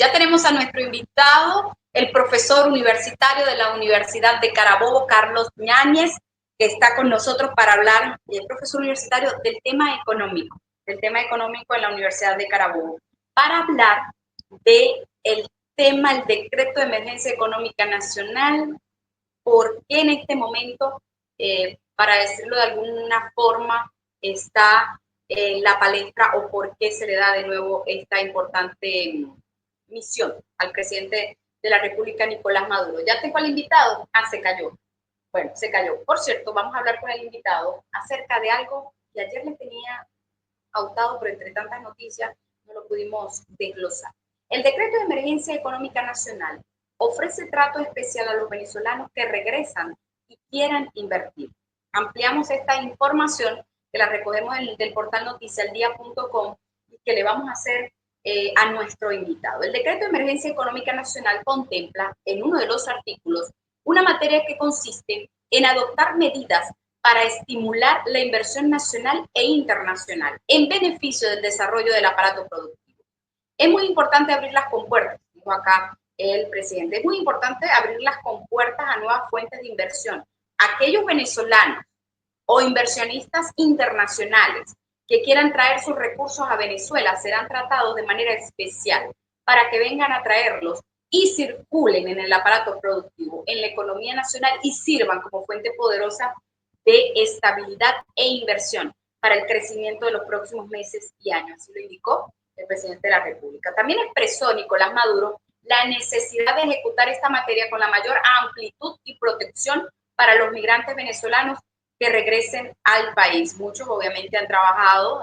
Ya tenemos a nuestro invitado, el profesor universitario de la Universidad de Carabobo, Carlos Ñáñez, que está con nosotros para hablar, profesor universitario, del tema económico en la Universidad de Carabobo, para hablar del tema, el decreto de emergencia económica nacional, por qué en este momento, para decirlo de alguna forma, está la palestra o por qué se le da de nuevo esta importante misión al presidente de la República, Nicolás Maduro. ¿Ya tengo al invitado? Se cayó. Bueno, se cayó. Por cierto, vamos a hablar con el invitado acerca de algo que ayer le tenía pautado, pero entre tantas noticias no lo pudimos desglosar. El decreto de emergencia económica nacional ofrece trato especial a los venezolanos que regresan y quieran invertir. Ampliamos esta información que la recogemos del portal noticialdia.com y que le vamos a hacer a nuestro invitado. El decreto de emergencia económica nacional contempla en uno de los artículos una materia que consiste en adoptar medidas para estimular la inversión nacional e internacional en beneficio del desarrollo del aparato productivo. Es muy importante abrir las compuertas, dijo acá el presidente, es muy importante abrir las compuertas a nuevas fuentes de inversión. Aquellos venezolanos o inversionistas internacionales que quieran traer sus recursos a Venezuela serán tratados de manera especial para que vengan a traerlos y circulen en el aparato productivo, en la economía nacional y sirvan como fuente poderosa de estabilidad e inversión para el crecimiento de los próximos meses y años. Así lo indicó el presidente de la República. También expresó Nicolás Maduro la necesidad de ejecutar esta materia con la mayor amplitud y protección para los migrantes venezolanos que regresen al país. Muchos obviamente han trabajado,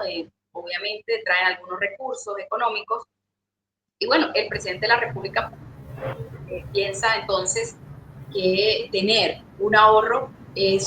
obviamente traen algunos recursos económicos. Y bueno, el presidente de la República piensa entonces que tener un ahorro y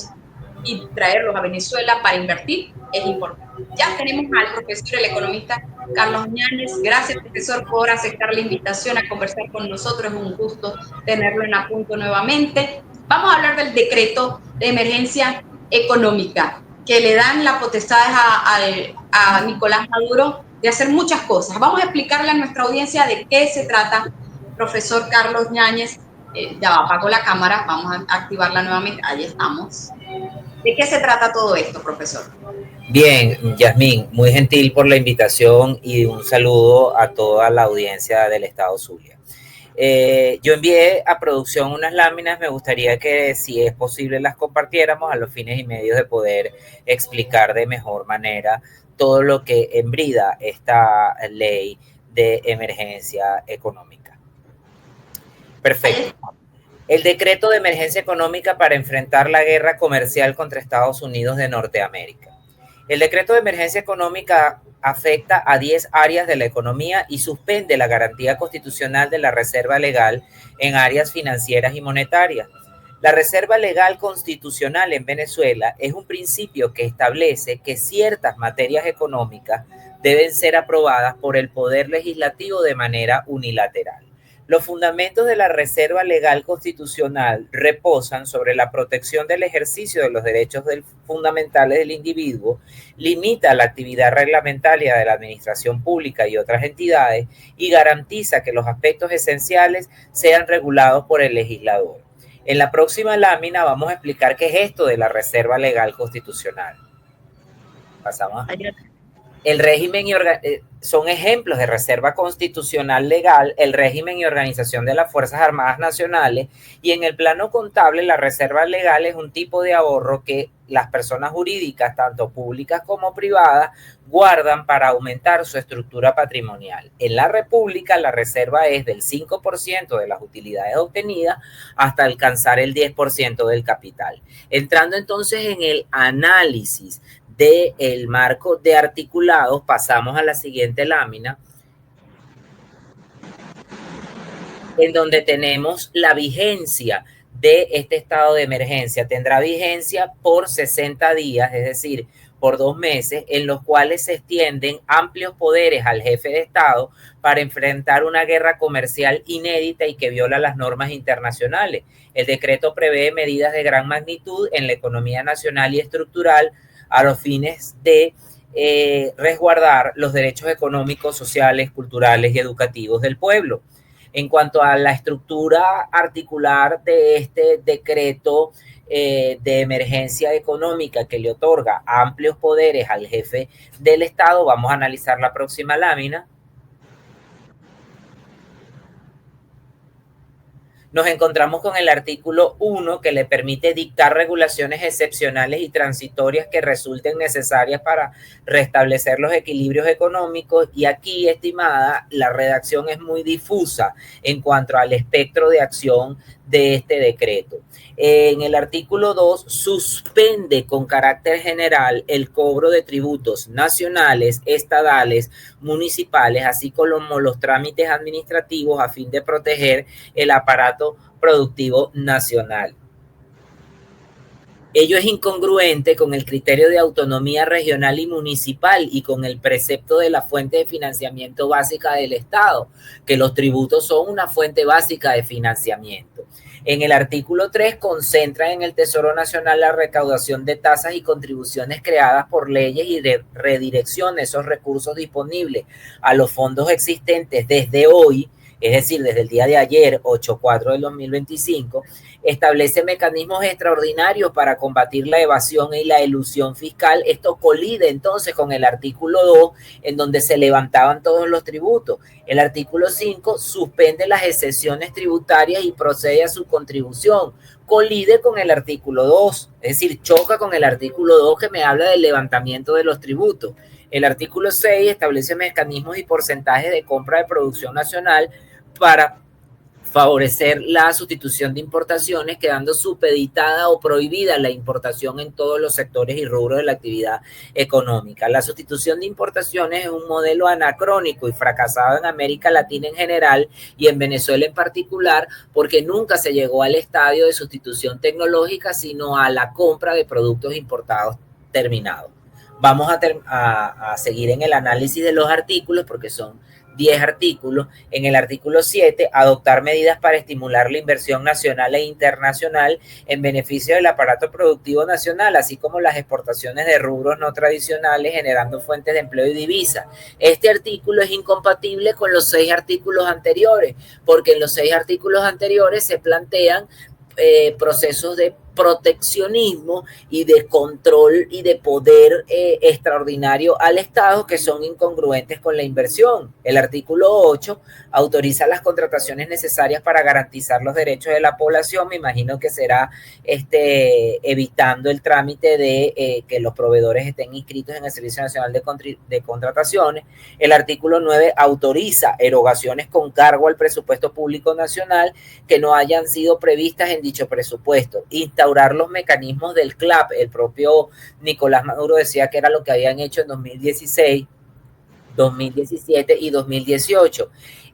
traerlos a Venezuela para invertir es importante. Ya tenemos al profesor, el economista Carlos Ñáñez. Gracias, profesor, por aceptar la invitación a conversar con nosotros. Es un gusto tenerlo en Apunto nuevamente. Vamos a hablar del decreto de emergencia económica que le dan la potestad a Nicolás Maduro de hacer muchas cosas. Vamos a explicarle a nuestra audiencia de qué se trata, profesor Carlos Ñáñez. Ya apagó la cámara, vamos a activarla nuevamente. Ahí estamos. ¿De qué se trata todo esto, profesor? Bien, Yasmín, muy gentil por la invitación y un saludo a toda la audiencia del Estado Zulia. Yo envié a producción unas láminas, me gustaría que si es posible las compartiéramos a los fines y medios de poder explicar de mejor manera todo lo que embrida esta ley de emergencia económica. Perfecto. El decreto de emergencia económica para enfrentar la guerra comercial contra Estados Unidos de Norteamérica. El decreto de emergencia económica afecta a 10 áreas de la economía y suspende la garantía constitucional de la reserva legal en áreas financieras y monetarias. La reserva legal constitucional en Venezuela es un principio que establece que ciertas materias económicas deben ser aprobadas por el Poder Legislativo de manera unilateral. Los fundamentos de la Reserva Legal Constitucional reposan sobre la protección del ejercicio de los derechos fundamentales del individuo, limita la actividad reglamentaria de la administración pública y otras entidades y garantiza que los aspectos esenciales sean regulados por el legislador. En la próxima lámina vamos a explicar qué es esto de la Reserva Legal Constitucional. Pasamos. El régimen son ejemplos de reserva constitucional legal, el régimen y organización de las Fuerzas Armadas Nacionales, y en el plano contable la reserva legal es un tipo de ahorro que las personas jurídicas, tanto públicas como privadas, guardan para aumentar su estructura patrimonial. En la República la reserva es del 5% de las utilidades obtenidas hasta alcanzar el 10% del capital. Entrando entonces en el análisis del marco de articulados, pasamos a la siguiente lámina, en donde tenemos la vigencia de este estado de emergencia. Tendrá vigencia por 60 días, es decir, por 2 meses, en los cuales se extienden amplios poderes al jefe de Estado para enfrentar una guerra comercial inédita y que viola las normas internacionales. El decreto prevé medidas de gran magnitud en la economía nacional y estructural a los fines de resguardar los derechos económicos, sociales, culturales y educativos del pueblo. En cuanto a la estructura articular de este decreto de emergencia económica que le otorga amplios poderes al jefe del Estado, vamos a analizar la próxima lámina. Nos encontramos con el artículo 1 que le permite dictar regulaciones excepcionales y transitorias que resulten necesarias para restablecer los equilibrios económicos, y aquí, estimada, la redacción es muy difusa en cuanto al espectro de acción de este decreto. En el artículo 2 suspende con carácter general el cobro de tributos nacionales, estadales, municipales, así como los trámites administrativos a fin de proteger el aparato productivo nacional. Ello es incongruente con el criterio de autonomía regional y municipal y con el precepto de la fuente de financiamiento básica del Estado, que los tributos son una fuente básica de financiamiento. En el artículo 3 concentra en el Tesoro Nacional la recaudación de tasas y contribuciones creadas por leyes y de redirección de esos recursos disponibles a los fondos existentes desde hoy, es decir, desde el día de ayer, 8/4 del 2025, establece mecanismos extraordinarios para combatir la evasión y la elusión fiscal. Esto colide entonces con el artículo 2, en donde se levantaban todos los tributos. El artículo 5 suspende las exenciones tributarias y procede a su contribución. Colide con el artículo 2, es decir, choca con el artículo 2 que me habla del levantamiento de los tributos. El artículo 6 establece mecanismos y porcentajes de compra de producción nacional para favorecer la sustitución de importaciones, quedando supeditada o prohibida la importación en todos los sectores y rubros de la actividad económica. La sustitución de importaciones es un modelo anacrónico y fracasado en América Latina en general y en Venezuela en particular, porque nunca se llegó al estadio de sustitución tecnológica, sino a la compra de productos importados terminados. Vamos a seguir en el análisis de los artículos porque son 10 artículos. En el artículo 7, adoptar medidas para estimular la inversión nacional e internacional en beneficio del aparato productivo nacional, así como las exportaciones de rubros no tradicionales, generando fuentes de empleo y divisa. Este artículo es incompatible con los 6 artículos anteriores, porque en los 6 artículos anteriores se plantean procesos de proteccionismo y de control y de poder extraordinario al Estado que son incongruentes con la inversión. El artículo 8 autoriza las contrataciones necesarias para garantizar los derechos de la población. Me imagino que será evitando el trámite de que los proveedores estén inscritos en el Servicio Nacional de Contrataciones. El artículo 9 autoriza erogaciones con cargo al presupuesto público nacional que no hayan sido previstas en dicho presupuesto. Instaurar los mecanismos del CLAP. El propio Nicolás Maduro decía que era lo que habían hecho en 2016, 2017 y 2018.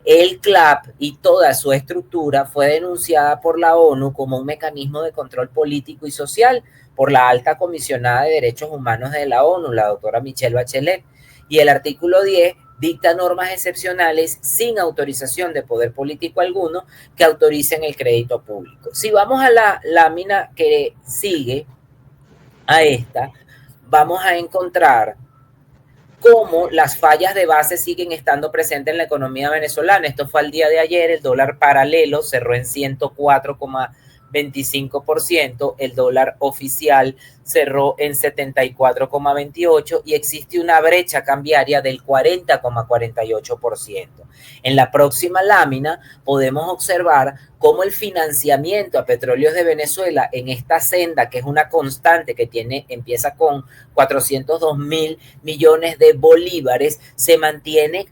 El CLAP y toda su estructura fue denunciada por la ONU como un mecanismo de control político y social por la alta comisionada de derechos humanos de la ONU, la doctora Michelle Bachelet. Y el artículo 10 dicta normas excepcionales sin autorización de poder político alguno que autoricen el crédito público. Si vamos a la lámina que sigue a esta, vamos a encontrar cómo las fallas de base siguen estando presentes en la economía venezolana. Esto fue al día de ayer. El dólar paralelo cerró en 104,25%, el dólar oficial cerró en 74,28% y existe una brecha cambiaria del 40,48%. En la próxima lámina podemos observar cómo el financiamiento a Petróleos de Venezuela en esta senda, que es una constante que empieza con 402.000 millones de bolívares, se mantiene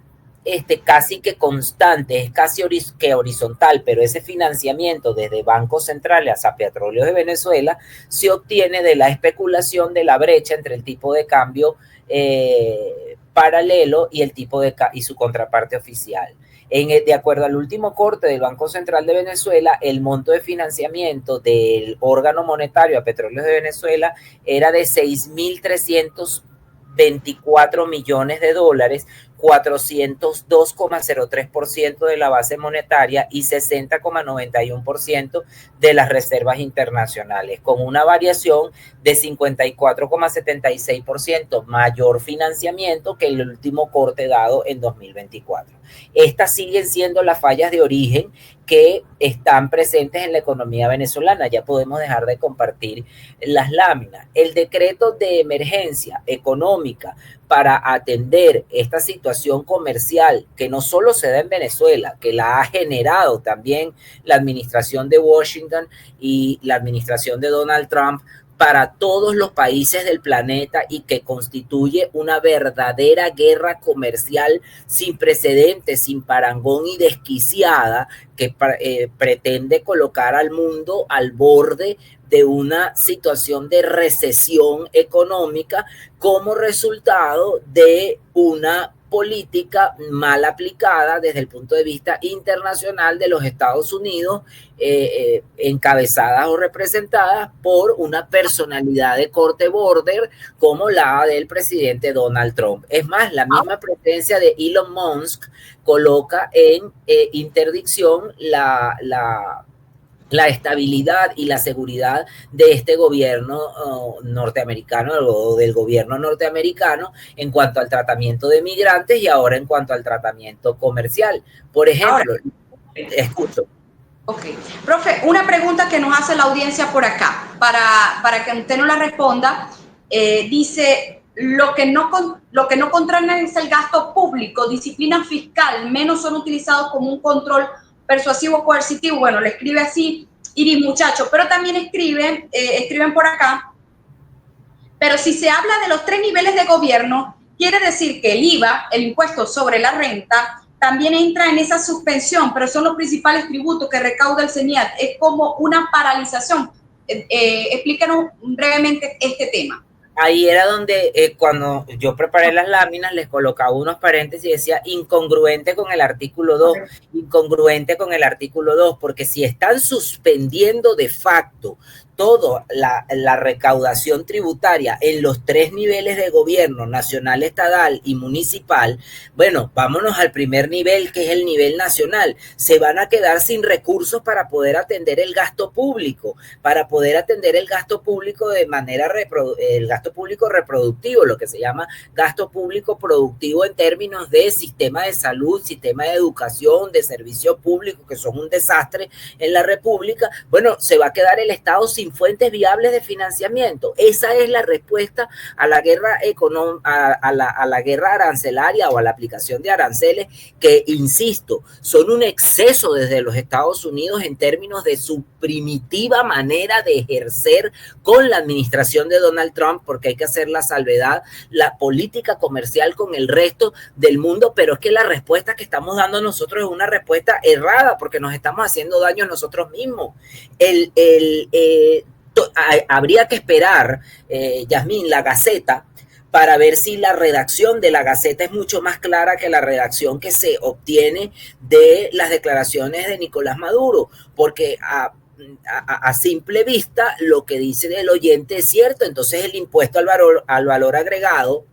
casi que constante, es casi que horizontal, pero ese financiamiento desde bancos centrales hasta Petróleos de Venezuela se obtiene de la especulación de la brecha entre el tipo de cambio paralelo y el tipo y su contraparte oficial. De acuerdo al último corte del Banco Central de Venezuela, el monto de financiamiento del órgano monetario a Petróleos de Venezuela era de 6.324 millones de dólares, 402,03% de la base monetaria y 60,91% de las reservas internacionales, con una variación de 54,76%, mayor financiamiento que el último corte dado en 2024. Estas siguen siendo las fallas de origen que están presentes en la economía venezolana. Ya podemos dejar de compartir las láminas. El decreto de emergencia económica para atender esta situación comercial que no solo se da en Venezuela, que la ha generado también la administración de Washington y la administración de Donald Trump para todos los países del planeta y que constituye una verdadera guerra comercial sin precedentes, sin parangón y desquiciada que pretende colocar al mundo al borde de una situación de recesión económica como resultado de una política mal aplicada desde el punto de vista internacional de los Estados Unidos, encabezadas o representadas por una personalidad de corte border como la del presidente Donald Trump. Es más, la misma presencia de Elon Musk coloca en interdicción la estabilidad y la seguridad de este gobierno norteamericano o del gobierno norteamericano en cuanto al tratamiento de migrantes y ahora en cuanto al tratamiento comercial. Por ejemplo, escucho. Ok. Profe, una pregunta que nos hace la audiencia por acá, para que usted no la responda, dice, lo que no controlan es el gasto público, disciplina fiscal, menos son utilizados como un control persuasivo coercitivo. Bueno, le escribe así Iris Muchacho, pero también escriben por acá, pero si se habla de los 3 niveles de gobierno, quiere decir que el IVA, el impuesto sobre la renta, también entra en esa suspensión, pero son los principales tributos que recauda el CENIAT. Es como una paralización. Explícanos brevemente este tema. Ahí era donde cuando yo preparé las láminas les colocaba unos paréntesis y decía incongruente con el artículo 2, incongruente con el artículo 2, porque si están suspendiendo de facto toda la recaudación tributaria en los 3 niveles de gobierno, nacional, estatal y municipal, bueno, vámonos al primer nivel, que es el nivel nacional. Se van a quedar sin recursos para poder atender el gasto público, de manera el gasto público reproductivo, lo que se llama gasto público productivo en términos de sistema de salud, sistema de educación, de servicios públicos, que son un desastre en la República. Bueno, se va a quedar el Estado sin fuentes viables de financiamiento. Esa es la respuesta a la guerra a la guerra arancelaria o a la aplicación de aranceles que, insisto, son un exceso desde los Estados Unidos en términos de su primitiva manera de ejercer con la administración de Donald Trump, porque hay que hacer la salvedad, la política comercial con el resto del mundo, pero es que la respuesta que estamos dando nosotros es una respuesta errada, porque nos estamos haciendo daño a nosotros mismos. Habría que esperar, Yasmín, la Gaceta, para ver si la redacción de la Gaceta es mucho más clara que la redacción que se obtiene de las declaraciones de Nicolás Maduro, porque a simple vista lo que dice el oyente es cierto. Entonces el impuesto al valor agregado,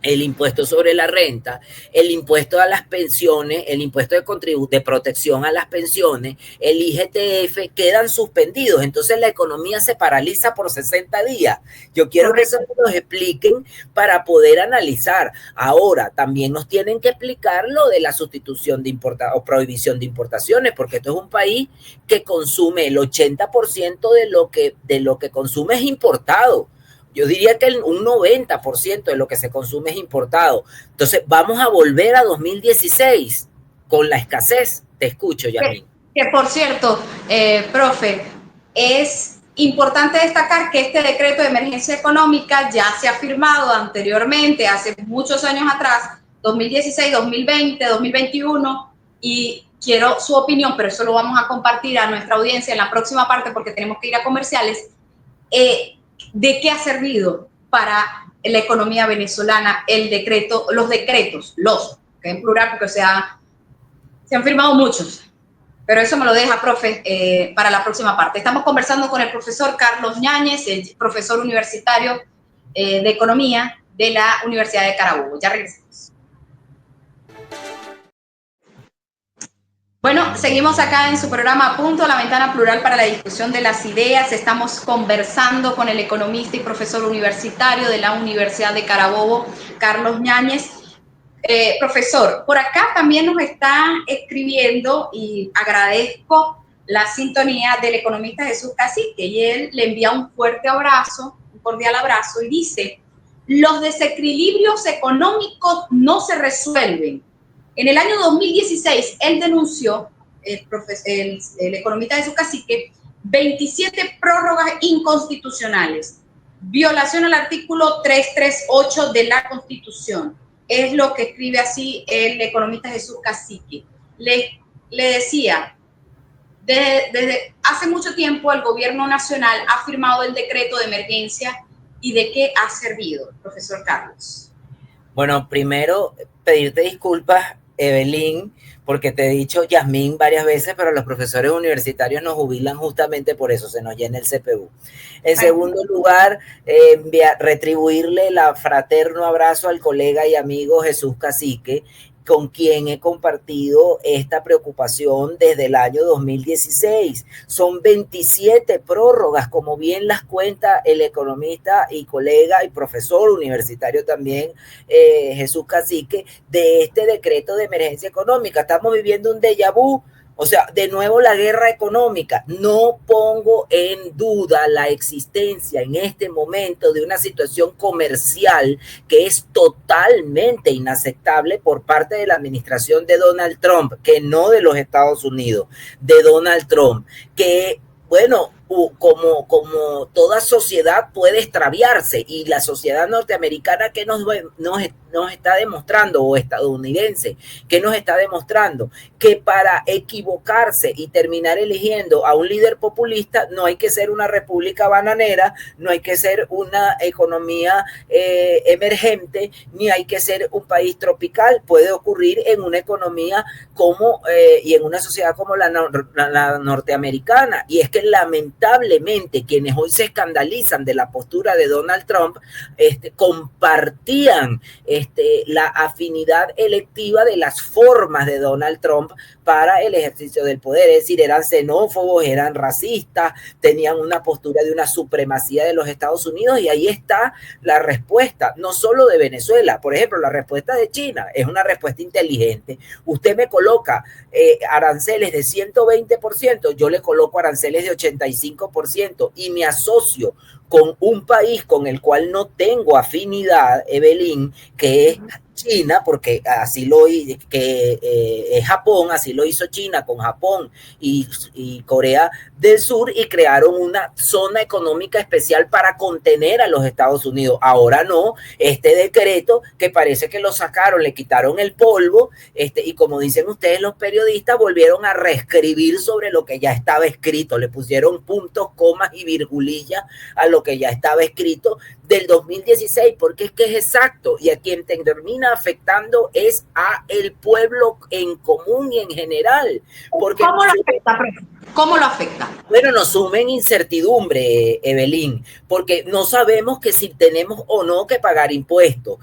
el impuesto sobre la renta, el impuesto a las pensiones, el impuesto de protección a las pensiones, el IGTF, quedan suspendidos. Entonces la economía se paraliza por 60 días. Yo quiero que eso nos expliquen para poder analizar. Ahora, también nos tienen que explicar lo de la sustitución de o prohibición de importaciones, porque esto es un país que consume el 80% de lo que consume es importado. Yo diría que un 90% de lo que se consume es importado. Entonces, vamos a volver a 2016 con la escasez. Te escucho, Yasmín. Que por cierto, profe, es importante destacar que este decreto de emergencia económica ya se ha firmado anteriormente, hace muchos años atrás, 2016, 2020, 2021, y quiero su opinión, pero eso lo vamos a compartir a nuestra audiencia en la próxima parte porque tenemos que ir a comerciales. ¿De qué ha servido para la economía venezolana el decreto, los decretos, que en plural porque se han firmado muchos, pero eso me lo deja, profe, para la próxima parte. Estamos conversando con el profesor Carlos Ñáñez, el profesor universitario de Economía de la Universidad de Carabobo. Ya regresamos. Bueno, seguimos acá en su programa Punto, la ventana plural para la discusión de las ideas. Estamos conversando con el economista y profesor universitario de la Universidad de Carabobo, Carlos Ñáñez. Profesor, por acá también nos está escribiendo y agradezco la sintonía del economista Jesús Cacique y él le envía un fuerte abrazo, un cordial abrazo y dice, los desequilibrios económicos no se resuelven. En el año 2016 él denunció, el economista Jesús Cacique, 27 prórrogas inconstitucionales, violación al artículo 338 de la Constitución. Es lo que escribe así el economista Jesús Cacique. Le decía, desde hace mucho tiempo el gobierno nacional ha firmado el decreto de emergencia y ¿de qué ha servido, profesor Carlos? Bueno, primero pedirte disculpas, Evelyn, porque te he dicho Yasmín varias veces, pero los profesores universitarios nos jubilan justamente por eso, se nos llena el CPU. En segundo lugar, retribuirle el fraterno abrazo al colega y amigo Jesús Cacique, con quien he compartido esta preocupación desde el año 2016. Son 27 prórrogas, como bien las cuenta el economista y colega y profesor universitario también, Jesús Cacique, de este decreto de emergencia económica. Estamos viviendo un déjà vu. O sea, de nuevo la guerra económica. No pongo en duda la existencia en este momento de una situación comercial que es totalmente inaceptable por parte de la administración de Donald Trump, que no de los Estados Unidos, de Donald Trump, que, bueno, como toda sociedad puede extraviarse, y la sociedad norteamericana que nos está demostrando, o estadounidense, que nos está demostrando que para equivocarse y terminar eligiendo a un líder populista no hay que ser una república bananera, no hay que ser una economía emergente, ni hay que ser un país tropical. Puede ocurrir en una economía como y en una sociedad como la norteamericana, y es que lamentablemente quienes hoy se escandalizan de la postura de Donald Trump compartían la afinidad electiva de las formas de Donald Trump para el ejercicio del poder, es decir, eran xenófobos, eran racistas, tenían una postura de una supremacía de los Estados Unidos, y ahí está la respuesta, no solo de Venezuela. Por ejemplo, la respuesta de China es una respuesta inteligente. Usted me coloca aranceles de 120%, yo le coloco aranceles de 85% y me asocio con un país con el cual no tengo afinidad, Evelyn, que es China, porque así es Japón, así lo hizo China con Japón y Corea del Sur, y crearon una zona económica especial para contener a los Estados Unidos. Ahora no, este decreto que parece que lo sacaron, le quitaron el polvo, y como dicen ustedes los periodistas, volvieron a reescribir sobre lo que ya estaba escrito, le pusieron puntos, comas y virgulillas a lo que ya estaba escrito del 2016, porque es que es exacto, y a quien termina afectando es a el pueblo en común y en general. Porque ¿cómo lo afecta, profe? ¿Cómo lo afecta? Bueno, nos sumen incertidumbre, Evelyn, porque no sabemos que si tenemos o no que pagar impuestos.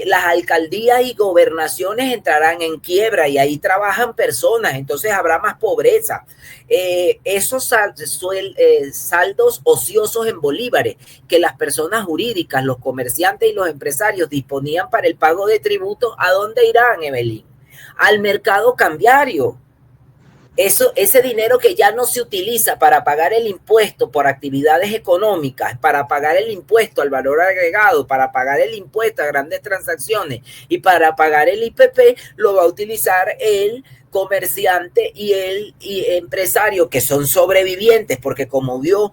Las alcaldías y gobernaciones entrarán en quiebra y ahí trabajan personas, entonces habrá más pobreza. Esos saldos ociosos en bolívares que las personas jurídicas, los comerciantes y los empresarios disponían para el pago de tributos, ¿a dónde irán, Evelyn? Al mercado cambiario. Ese dinero que ya no se utiliza para pagar el impuesto por actividades económicas, para pagar el impuesto al valor agregado, para pagar el impuesto a grandes transacciones y para pagar el IPP, lo va a utilizar el comerciante y el empresario, que son sobrevivientes, porque como vio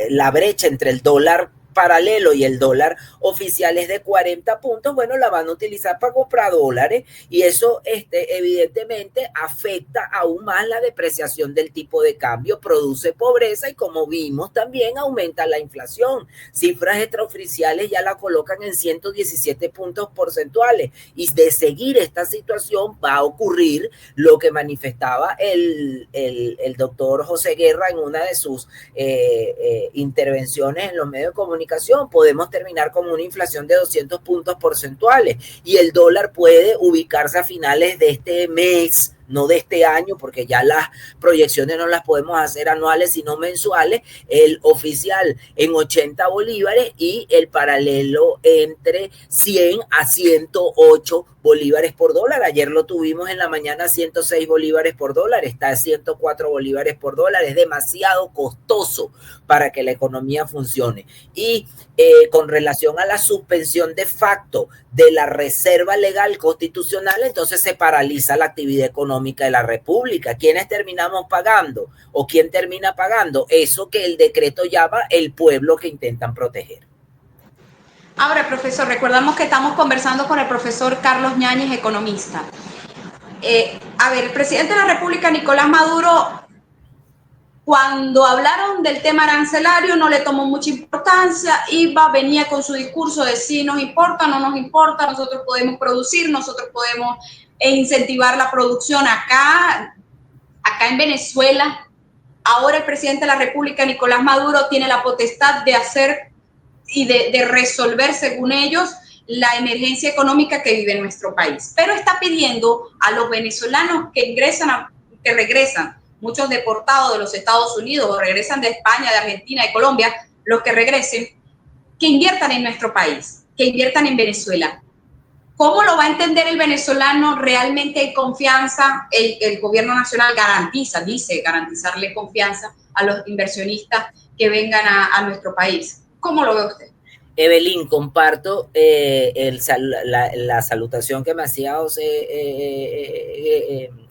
la brecha entre el dólar paralelo y el dólar oficial es de 40 puntos, bueno, la van a utilizar para comprar dólares, y eso evidentemente afecta aún más la depreciación del tipo de cambio, produce pobreza y, como vimos, también aumenta la inflación. Cifras extraoficiales ya la colocan en 117 puntos porcentuales, y de seguir esta situación va a ocurrir lo que manifestaba el doctor José Guerra en una de sus intervenciones en los medios de comunicación. Podemos terminar con una inflación de 200 puntos porcentuales, y el dólar puede ubicarse a finales de este mes no de este año, porque ya las proyecciones no las podemos hacer anuales, sino mensuales, el oficial en 80 bolívares y el paralelo entre 100 a 108 bolívares por dólar. Ayer lo tuvimos en la mañana 106 bolívares por dólar, está a 104 bolívares por dólar, es demasiado costoso para que la economía funcione. Y con relación a la suspensión de facto de la reserva legal constitucional, entonces se paraliza la actividad económica de la República. ¿Quiénes terminamos pagando? ¿O quién termina pagando? Eso que el decreto llama el pueblo que intentan proteger. Ahora, profesor, recordamos que estamos conversando con el profesor Carlos Ñáñez, economista. A ver, el presidente de la República, Nicolás Maduro, cuando hablaron del tema arancelario no le tomó mucha importancia, venía con su discurso de si nos importa, no nos importa, nosotros podemos producir, nosotros podemos incentivar la producción acá en Venezuela. Ahora el presidente de la República, Nicolás Maduro, tiene la potestad de hacer y de resolver, según ellos, la emergencia económica que vive nuestro país. Pero está pidiendo a los venezolanos que regresan, muchos deportados de los Estados Unidos, o regresan de España, de Argentina, de Colombia, los que regresen, que inviertan en nuestro país, que inviertan en Venezuela. ¿Cómo lo va a entender el venezolano? ¿Realmente hay confianza? El gobierno nacional dice garantizarle confianza a los inversionistas que vengan a nuestro país. ¿Cómo lo ve usted? Evelyn, comparto la salutación que me hacía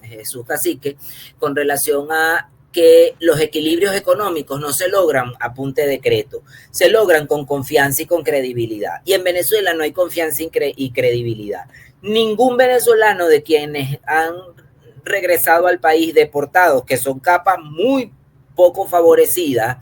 Jesús Cacique con relación a que los equilibrios económicos no se logran a punta de decreto, se logran con confianza y con credibilidad. Y en Venezuela no hay confianza y credibilidad. Ningún venezolano de quienes han regresado al país deportados, que son capas muy poco favorecidas,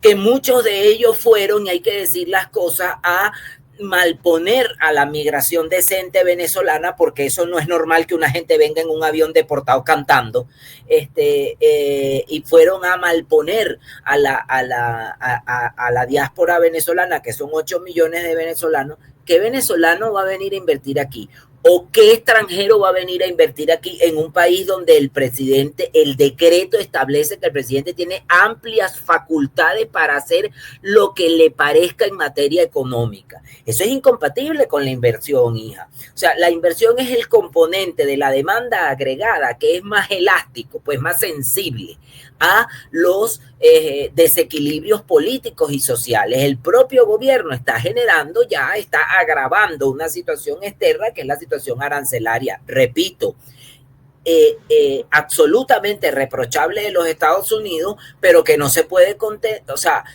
que muchos de ellos fueron, y hay que decir las cosas, a malponer a la migración decente venezolana, porque eso no es normal que una gente venga en un avión deportado cantando, y fueron a malponer a la diáspora venezolana, que son 8 millones de venezolanos. ¿Qué venezolano va a venir a invertir aquí? ¿O qué extranjero va a venir a invertir aquí en un país donde el decreto establece que el presidente tiene amplias facultades para hacer lo que le parezca en materia económica? Eso es incompatible con la inversión, hija. O sea, la inversión es el componente de la demanda agregada que es más elástico, pues más sensible a los desequilibrios políticos y sociales. El propio gobierno está agravando una situación externa que es la situación arancelaria. Repito, absolutamente reprochable de los Estados Unidos, pero que no se puede contestar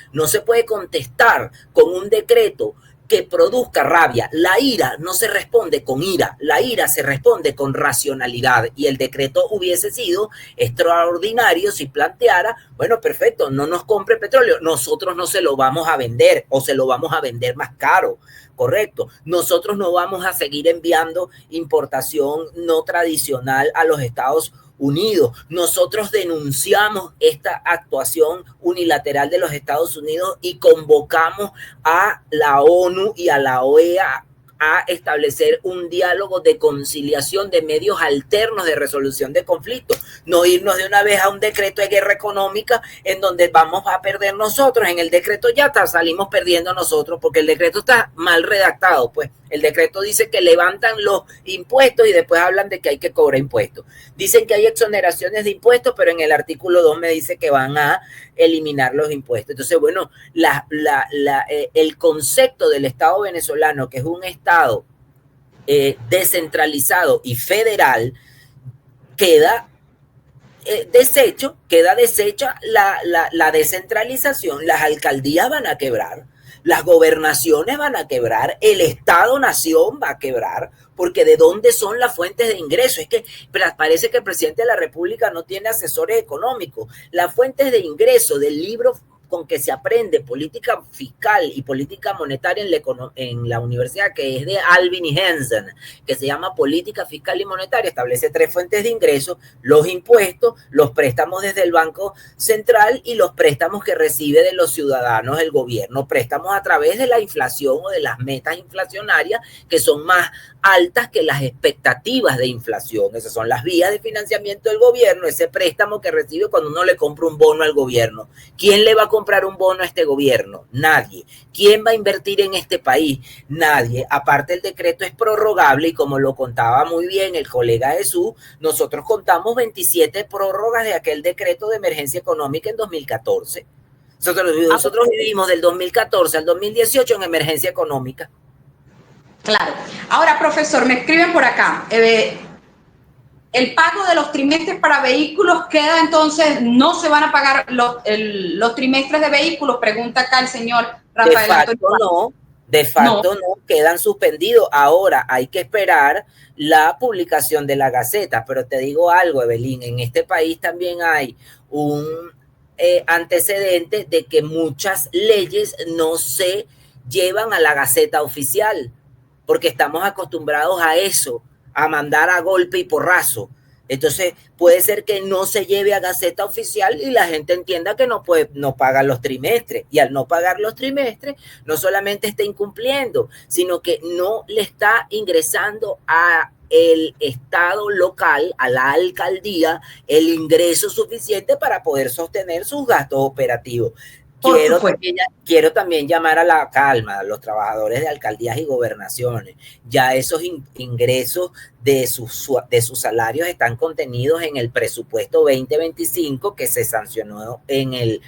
con un decreto que produzca rabia. La ira no se responde con ira, la ira se responde con racionalidad, y el decreto hubiese sido extraordinario si planteara, bueno, perfecto, no nos compre petróleo, nosotros no se lo vamos a vender o se lo vamos a vender más caro, correcto, nosotros no vamos a seguir enviando importación no tradicional a los Estados Unidos. Nosotros denunciamos esta actuación unilateral de los Estados Unidos y convocamos a la ONU y a la OEA a establecer un diálogo de conciliación de medios alternos de resolución de conflictos, no irnos de una vez a un decreto de guerra económica en donde vamos a perder nosotros. En el decreto ya salimos perdiendo nosotros porque el decreto está mal redactado, pues el decreto dice que levantan los impuestos y después hablan de que hay que cobrar impuestos. Dicen que hay exoneraciones de impuestos, pero en el artículo 2 me dice que van a eliminar los impuestos. Entonces, bueno, el concepto del Estado venezolano, que es un Estado descentralizado y federal, queda deshecha la descentralización. Las alcaldías van a quebrar, las gobernaciones van a quebrar, el Estado-nación va a quebrar, porque ¿de dónde son las fuentes de ingreso? Es que parece que el presidente de la República no tiene asesores económicos. Las fuentes de ingreso del libro con que se aprende política fiscal y política monetaria en la universidad, que es de Alvin y Hansen, que se llama Política Fiscal y Monetaria, establece 3 fuentes de ingresos: los impuestos, los préstamos desde el Banco Central y los préstamos que recibe de los ciudadanos el gobierno, préstamos a través de la inflación o de las metas inflacionarias que son más altas que las expectativas de inflación. Esas son las vías de financiamiento del gobierno, ese préstamo que recibe cuando uno le compra un bono al gobierno. ¿Quién le va a comprar un bono a este gobierno? Nadie. ¿Quién va a invertir en este país? Nadie. Aparte, el decreto es prorrogable y, como lo contaba muy bien el colega Jesús, nosotros contamos 27 prórrogas de aquel decreto de emergencia económica en 2014. Nosotros vivimos del 2014 al 2018 en emergencia económica. Claro. Ahora, profesor, me escriben por acá. El pago de los trimestres para vehículos queda entonces, no se van a pagar los trimestres de vehículos, pregunta acá el señor Rafael Antonio. De facto no, quedan suspendidos. Ahora hay que esperar la publicación de la Gaceta, pero te digo algo, Evelyn, en este país también hay un antecedente de que muchas leyes no se llevan a la Gaceta oficial, porque estamos acostumbrados a eso, a mandar a golpe y porrazo. Entonces puede ser que no se lleve a Gaceta oficial y la gente entienda que no paga los trimestres, y al no pagar los trimestres no solamente está incumpliendo, sino que no le está ingresando a el Estado local, a la alcaldía, el ingreso suficiente para poder sostener sus gastos operativos. Quiero también llamar a la calma a los trabajadores de alcaldías y gobernaciones. Ya esos ingresos de sus salarios están contenidos en el presupuesto 2025 que se sancionó en el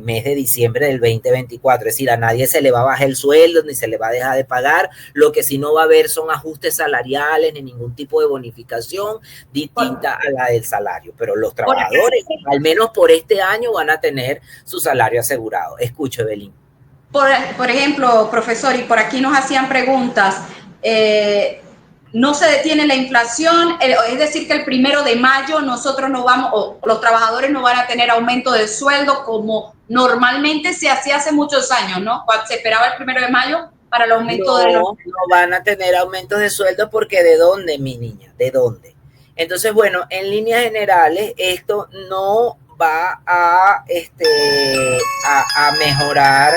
mes de diciembre del 2024. Es decir, a nadie se le va a bajar el sueldo ni se le va a dejar de pagar. Lo que sí no va a haber son ajustes salariales ni ningún tipo de bonificación distinta a la del salario. Pero los trabajadores, al menos por este año, van a tener su salario asegurado. Escucho, Evelyn. Por ejemplo, profesor, y por aquí nos hacían preguntas, no se detiene la inflación, es decir que el 1 de mayo nosotros no vamos, o los trabajadores no van a tener aumento de sueldo como normalmente se hacía hace muchos años, ¿no? Cuando se esperaba el 1 de mayo para el aumento de los... No van a tener aumentos de sueldo, porque ¿de dónde, mi niña? ¿De dónde? Entonces, bueno, en líneas generales, esto no va a mejorar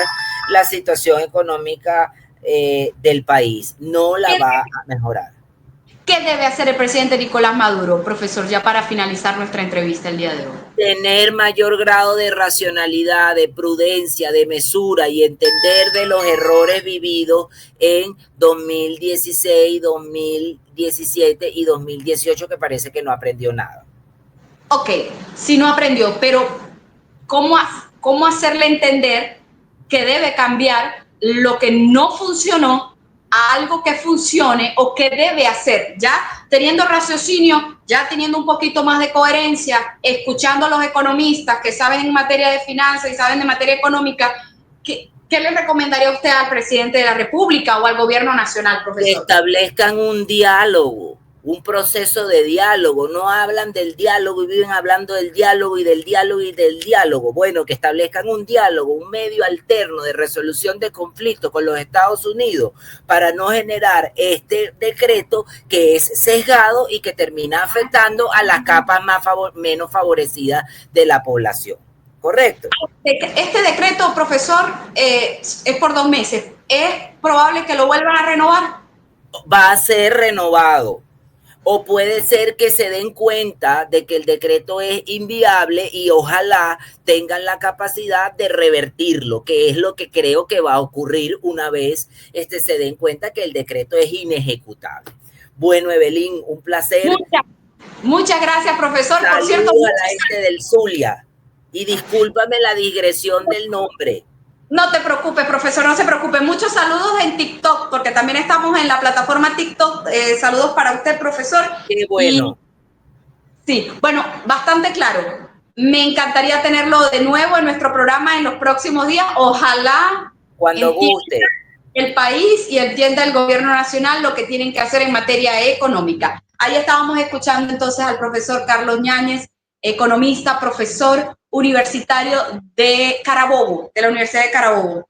la situación económica del país, no la va a mejorar. ¿Qué debe hacer el presidente Nicolás Maduro, profesor, ya para finalizar nuestra entrevista el día de hoy? Tener mayor grado de racionalidad, de prudencia, de mesura y entender de los errores vividos en 2016, 2017 y 2018, que parece que no aprendió nada. Ok, sí no aprendió, pero ¿cómo hacerle entender que debe cambiar lo que no funcionó a algo que funcione, o que debe hacer, ya teniendo raciocinio, ya teniendo un poquito más de coherencia, escuchando a los economistas que saben en materia de finanzas y saben de materia económica? ¿Qué le recomendaría usted al presidente de la República o al gobierno nacional, profesor? Que establezcan un diálogo, un proceso de diálogo. No hablan del diálogo y viven hablando del diálogo y del diálogo y del diálogo. Bueno, que establezcan un diálogo, un medio alterno de resolución de conflictos con los Estados Unidos, para no generar este decreto que es sesgado y que termina afectando a las capas menos favorecidas de la población. ¿Correcto? Este decreto, profesor, es por 2 meses. ¿Es probable que lo vuelvan a renovar? Va a ser renovado. O puede ser que se den cuenta de que el decreto es inviable y ojalá tengan la capacidad de revertirlo, que es lo que creo que va a ocurrir una vez se den cuenta que el decreto es inejecutable. Bueno, Evelyn, un placer. Muchas gracias, profesor. Saludos por cierto, a la gente del Zulia. Y discúlpame la digresión del nombre. No te preocupes, profesor, no se preocupe. Muchos saludos en TikTok, porque también estamos en la plataforma TikTok. Saludos para usted, profesor. Qué bueno. Sí, bueno, bastante claro. Me encantaría tenerlo de nuevo en nuestro programa en los próximos días. Ojalá cuando guste el país y entienda el gobierno nacional lo que tienen que hacer en materia económica. Ahí estábamos escuchando entonces al profesor Carlos Ñáñez, economista, profesor universitario de Carabobo, de la Universidad de Carabobo.